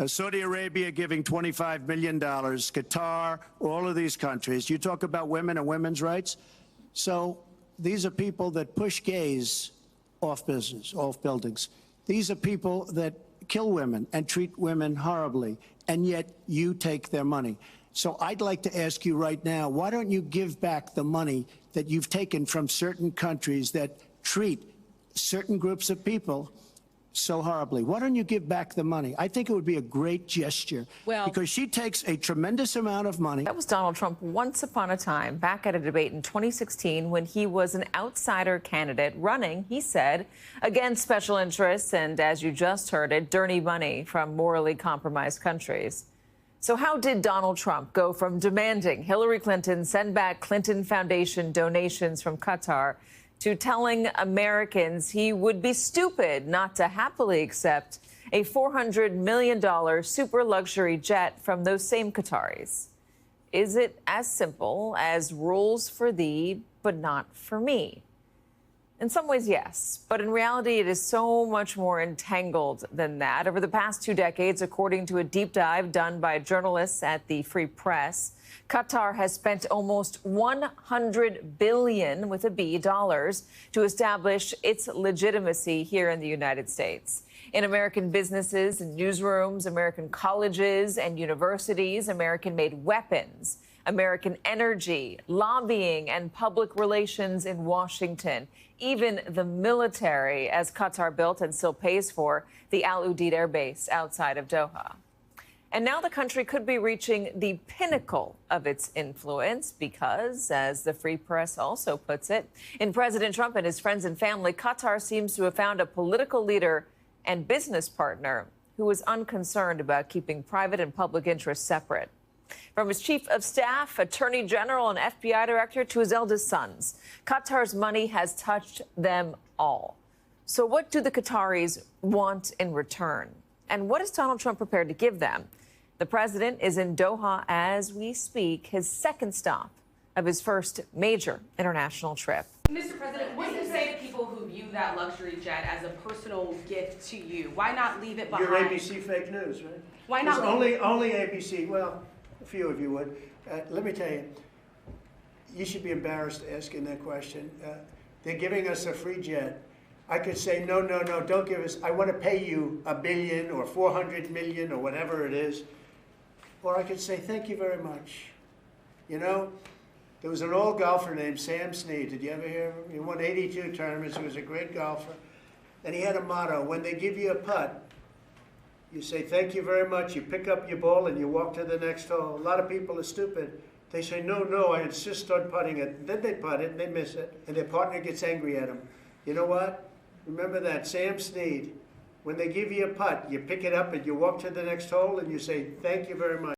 Saudi Arabia giving $25 million, QaTaR, all of these countries. You talk about women and women's rights. So these are people that push gays off buildings. These are people that kill women and treat women horribly, and yet you take their money. So I'd like to ask you right now, why don't you give back the money that you've taken from certain countries that treat certain groups of people so horribly? Why don't you give back the money? I think it would be a great gesture, because she takes a tremendous amount of money. That was Donald Trump once upon a time, back at a debate in 2016 when he was an outsider candidate running, he said, against special interests and, as you just heard it, dirty money from morally compromised countries. So how did Donald Trump go from demanding Hillary Clinton send back Clinton Foundation donations from QaTaR to telling Americans he would be stupid not to happily accept a $400 million super luxury jet from those same Qataris? Is it as simple as rules for thee, but not for me? In some ways, yes, but in reality, it is so much more entangled than that. Over the past 2 decades, according to a deep dive done by journalists at the Free Press, QaTaR has spent almost $100 billion with a B dollars to establish its legitimacy here in the United States. In American businesses and newsrooms, American colleges and universities, American-made weapons, American energy, lobbying, and public relations in Washington. Even the military, as QaTaR built and still pays for the Al Udeid Air Base outside of Doha. And now the country could be reaching the pinnacle of its influence because, as the Free Press also puts it, in President Trump and his friends and family, QaTaR seems to have found a political leader and business partner who is unconcerned about keeping private and public interests separate. From his chief of staff, attorney general, and FBI director to his eldest sons, QaTaR's money has touched them all. So what do the Qataris want in return? And what is Donald Trump prepared to give them? The president is in Doha as we speak, his second stop of his first major international trip. Mr. President, what do you say to people who view that luxury jet as a personal gift to you? Why not leave it behind? You're ABC fake news, right? Why not? Only ABC. Well, a few of you would. Let me tell you, you should be embarrassed asking that question. They're giving us a free jet. I could say, no, don't give us. I want to pay you $1 billion or $400 million or whatever it is. Or I could say, thank you very much. You know, there was an old golfer named Sam Snead. Did you ever hear of him? He won 82 tournaments. He was a great golfer. And he had a motto: when they give you a putt, you say, thank you very much. You pick up your ball and you walk to the next hole. A lot of people are stupid. They say, no, I insist on putting it. Then they putt it and they miss it. And their partner gets angry at them. You know what? Remember that, Sam Snead. When they give you a putt, you pick it up and you walk to the next hole and you say, thank you very much.